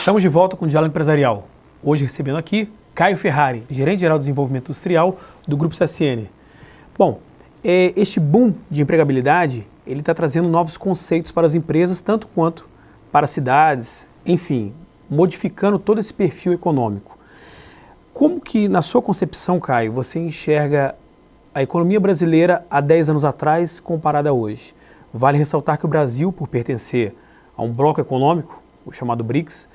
Estamos de volta com o Diálogo Empresarial. Hoje recebendo aqui Caio Ferrari, gerente-geral de desenvolvimento industrial do Grupo CSN. Bom, este boom de empregabilidade, ele está trazendo novos conceitos para as empresas, tanto quanto para as cidades, enfim, modificando todo esse perfil econômico. Como que, na sua concepção, Caio, você enxerga a economia brasileira há 10 anos atrás comparada a hoje? Vale ressaltar que o Brasil, por pertencer a um bloco econômico, o chamado BRICS,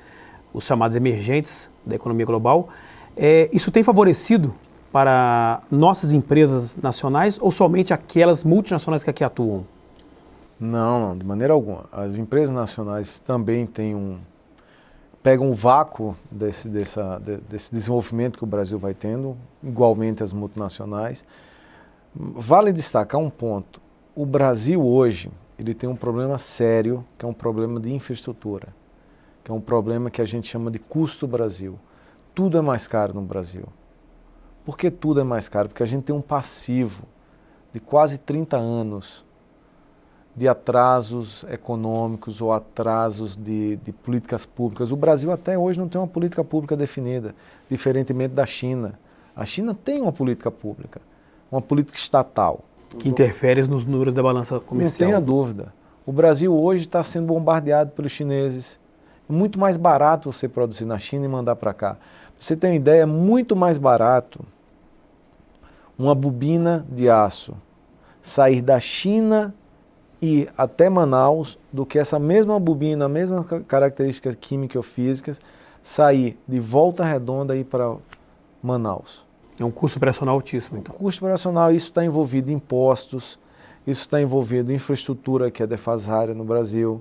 os chamados emergentes da economia global, isso tem favorecido para nossas empresas nacionais ou somente aquelas multinacionais que aqui atuam? Não, de maneira alguma. As empresas nacionais também pegam um vácuo desse desenvolvimento que o Brasil vai tendo, igualmente as multinacionais. Vale destacar um ponto. O Brasil hoje, ele tem um problema sério, que é um problema de infraestrutura, que é um problema que a gente chama de custo Brasil. Tudo é mais caro no Brasil. Por que tudo é mais caro? Porque a gente tem um passivo de quase 30 anos de atrasos econômicos ou atrasos de políticas públicas. O Brasil até hoje não tem uma política pública definida, diferentemente da China. A China tem uma política pública, uma política estatal. Que interfere nos números da balança comercial. Não tenha dúvida. O Brasil hoje está sendo bombardeado pelos chineses. É muito mais barato você produzir na China e mandar para cá. Pra você ter uma ideia, é muito mais barato uma bobina de aço sair da China e ir até Manaus do que essa mesma bobina, a mesma características químicas ou físicas, sair de Volta Redonda e ir para Manaus. É um custo operacional altíssimo, então. Custo operacional, isso está envolvido em impostos, isso está envolvido em infraestrutura que é defasada no Brasil,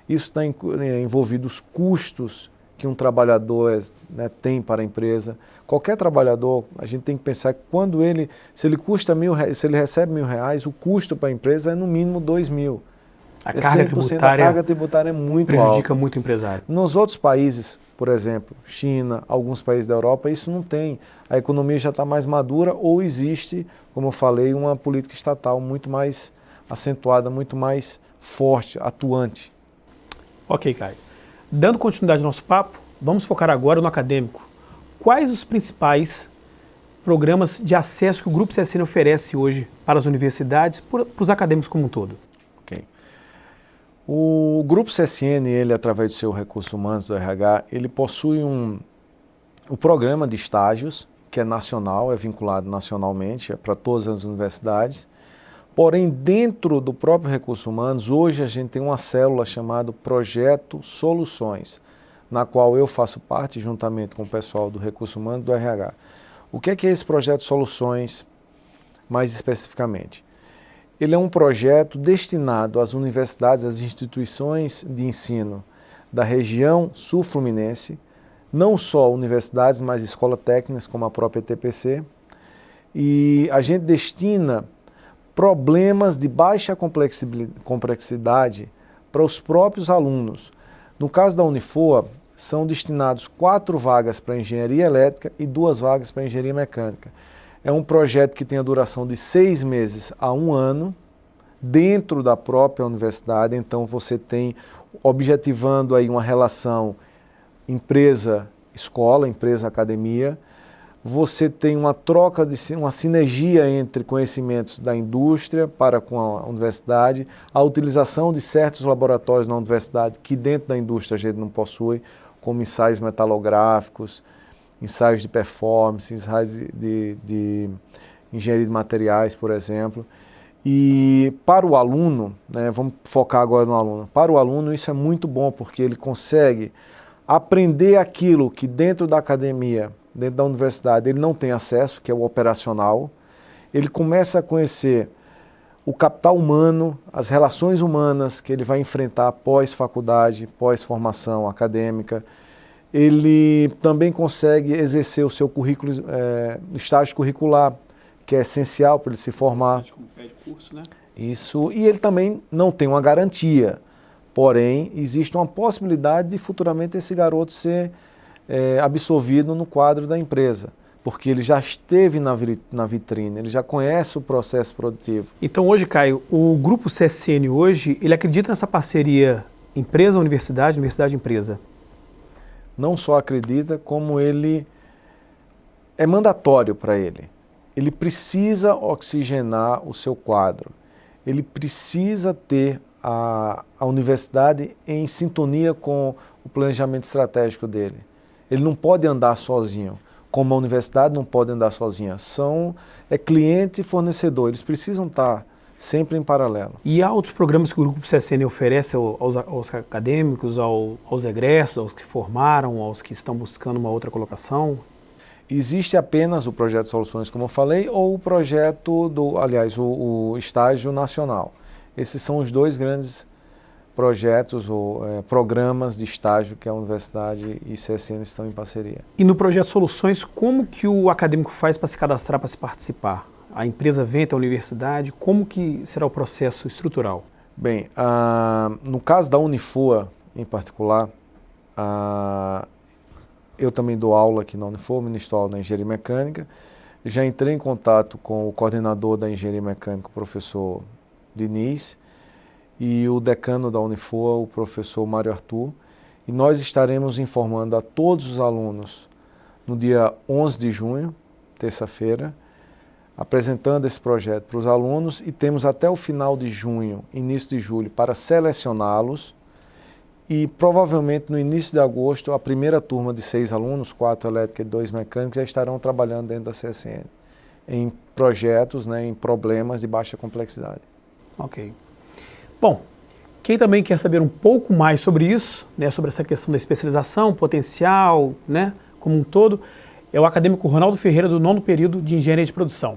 isso está envolvido os custos que um trabalhador tem para a empresa. Qualquer trabalhador, a gente tem que pensar que quando se ele custa se ele recebe R$1.000, o custo para a empresa é no mínimo R$2.000. A carga tributária é muito prejudica alta. muito o empresário. Nos outros países, por exemplo, China, alguns países da Europa, isso não tem. A economia já está mais madura ou existe, como eu falei, uma política estatal muito mais acentuada, muito mais forte, atuante. Ok, Caio. Dando continuidade ao nosso papo, vamos focar agora no acadêmico. Quais os principais programas de acesso que o Grupo CSN oferece hoje para as universidades, para os acadêmicos como um todo? Ok. O Grupo CSN, ele, através do seu recurso humanos do RH, ele possui o programa de estágios, que é nacional, é vinculado nacionalmente, é para todas as universidades. Porém, dentro do próprio recurso humanos, hoje a gente tem uma célula chamada Projeto Soluções, na qual eu faço parte, juntamente com o pessoal do recurso humano do RH. O que é esse Projeto Soluções, mais especificamente? Ele é um projeto destinado às universidades, às instituições de ensino da região sul-fluminense, não só universidades, mas escolas técnicas, como a própria TPC, e a gente destina problemas de baixa complexidade para os próprios alunos. No caso da Unifoa, são destinados 4 vagas para engenharia elétrica e 2 vagas para engenharia mecânica. É um projeto que tem a duração de 6 meses a 1 ano, dentro da própria universidade, então você tem, objetivando aí uma relação empresa-escola, empresa-academia, você tem uma troca, uma sinergia entre conhecimentos da indústria para com a universidade, a utilização de certos laboratórios na universidade que dentro da indústria a gente não possui, como ensaios metalográficos, ensaios de performance, ensaios de engenharia de materiais, por exemplo. E para o aluno, vamos focar agora no aluno, para o aluno isso é muito bom porque ele consegue aprender aquilo que dentro da academia, dentro da universidade, ele não tem acesso, que é o operacional. Ele começa a conhecer o capital humano, as relações humanas que ele vai enfrentar pós-faculdade, pós-formação acadêmica. Ele também consegue exercer o seu currículo, estágio curricular, que é essencial para ele se formar. Como pede curso, né? Isso, e ele também não tem uma garantia, porém, existe uma possibilidade de futuramente esse garoto ser absorvido no quadro da empresa, porque ele já esteve na vitrine, ele já conhece o processo produtivo. Então hoje, Caio, o Grupo CSN hoje, ele acredita nessa parceria empresa-universidade, universidade-empresa? não só acredita, como ele é mandatório para ele. Ele precisa oxigenar o seu quadro. Ele precisa ter a universidade em sintonia com o planejamento estratégico dele. Ele não pode andar sozinho, como a universidade não pode andar sozinha. É cliente e fornecedor, eles precisam estar sempre em paralelo. E há outros programas que o Grupo CSN oferece aos acadêmicos, aos egressos, aos que formaram, aos que estão buscando uma outra colocação? Existe apenas o projeto Soluções, como eu falei, ou o projeto o estágio nacional. Esses são os dois grandes projetos ou programas de estágio que a universidade e CSN estão em parceria. E no projeto Soluções, como que o acadêmico faz para se cadastrar, para se participar? A empresa vem até a universidade, como que será o processo estrutural? Bem, no caso da Unifoa em particular, eu também dou aula aqui na Unifoa, ministro aula da Engenharia Mecânica. Já entrei em contato com o coordenador da Engenharia Mecânica, o professor Diniz, e o decano da Unifoa, o professor Mário Arthur. E nós estaremos informando a todos os alunos no dia 11 de junho, terça-feira, apresentando esse projeto para os alunos, e temos até o final de junho, início de julho, para selecioná-los. E provavelmente no início de agosto, a primeira turma de 6 alunos, 4 elétricos e 2 mecânicos, já estarão trabalhando dentro da CSN, em projetos, em problemas de baixa complexidade. Ok. Bom, quem também quer saber um pouco mais sobre isso, sobre essa questão da especialização, potencial, como um todo, é o acadêmico Ronaldo Ferreira, do 9º período de Engenharia de Produção.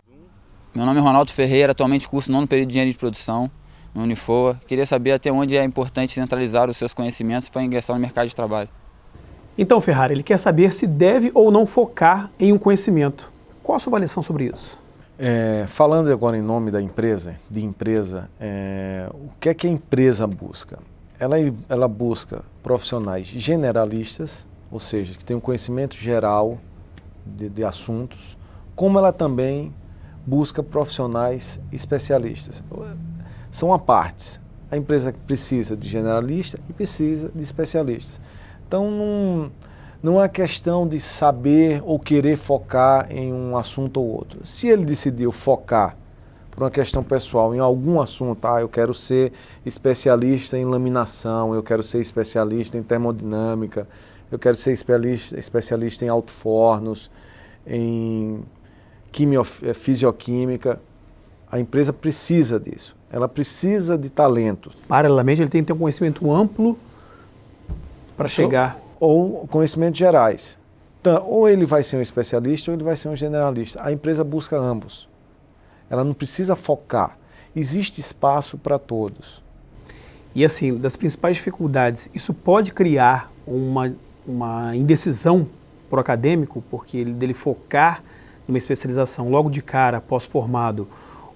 Meu nome é Ronaldo Ferreira, atualmente curso 9º período de Engenharia de Produção, no Unifoa. Queria saber até onde é importante centralizar os seus conhecimentos para ingressar no mercado de trabalho. Então, Ferrari, ele quer saber se deve ou não focar em um conhecimento. Qual a sua avaliação sobre isso? Falando agora em nome da empresa, o que é que a empresa busca? Ela busca profissionais generalistas, ou seja, que tenham um conhecimento geral de assuntos, como ela também busca profissionais especialistas. São a partes. A empresa precisa de generalista e precisa de especialistas. Então, não é questão de saber ou querer focar em um assunto ou outro. Se ele decidiu focar por uma questão pessoal em algum assunto, eu quero ser especialista em laminação, eu quero ser especialista em termodinâmica, eu quero ser especialista em alto-fornos, em fisioquímica, a empresa precisa disso. Ela precisa de talentos. Paralelamente, ele tem que ter um conhecimento amplo para chegar. Ou conhecimentos gerais. Então, ou ele vai ser um especialista ou ele vai ser um generalista. A empresa busca ambos. Ela não precisa focar. Existe espaço para todos. E assim, das principais dificuldades, isso pode criar uma indecisão para o acadêmico, porque dele focar numa especialização logo de cara, pós-formado,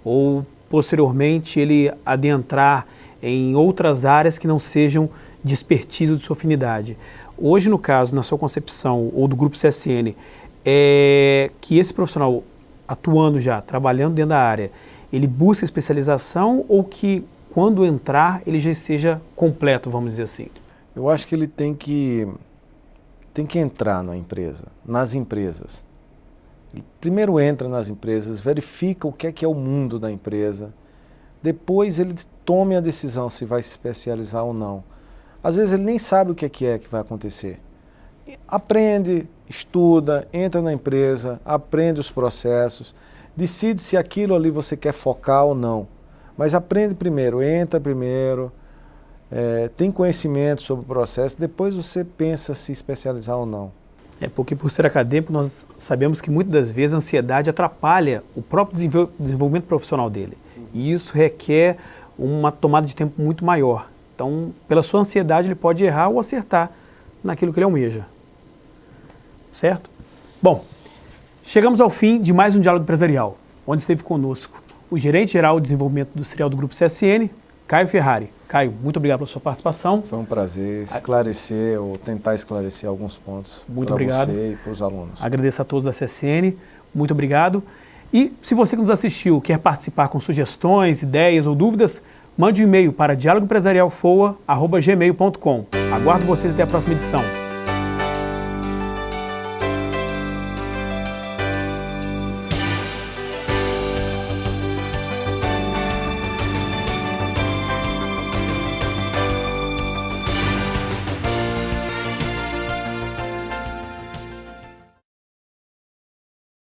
ou posteriormente ele adentrar em outras áreas que não sejam de expertise de sua afinidade. Hoje, no caso, na sua concepção, ou do Grupo CSN, que esse profissional atuando já, trabalhando dentro da área, ele busca especialização ou que quando entrar ele já seja completo, vamos dizer assim? Eu acho que ele tem que entrar na empresa, nas empresas. Ele primeiro entra nas empresas, verifica o que é o mundo da empresa, depois ele tome a decisão se vai se especializar ou não. Às vezes ele nem sabe o que vai acontecer. Aprende, estuda, entra na empresa, aprende os processos, decide se aquilo ali você quer focar ou não. Mas aprende primeiro, entra primeiro, tem conhecimento sobre o processo, depois você pensa se especializar ou não. Porque por ser acadêmico nós sabemos que muitas das vezes a ansiedade atrapalha o próprio desenvolvimento profissional dele. E isso requer uma tomada de tempo muito maior. Então, pela sua ansiedade, ele pode errar ou acertar naquilo que ele almeja. Certo? Bom, chegamos ao fim de mais um Diálogo Empresarial, onde esteve conosco o Gerente-Geral de Desenvolvimento Industrial do Grupo CSN, Caio Ferrari. Caio, muito obrigado pela sua participação. Foi um prazer esclarecer ou tentar esclarecer alguns pontos para você e para os alunos. Agradeço a todos da CSN, muito obrigado. E se você que nos assistiu quer participar com sugestões, ideias ou dúvidas, mande um e-mail para dialogoempresarialfoa@gmail.com. Aguardo vocês até a próxima edição.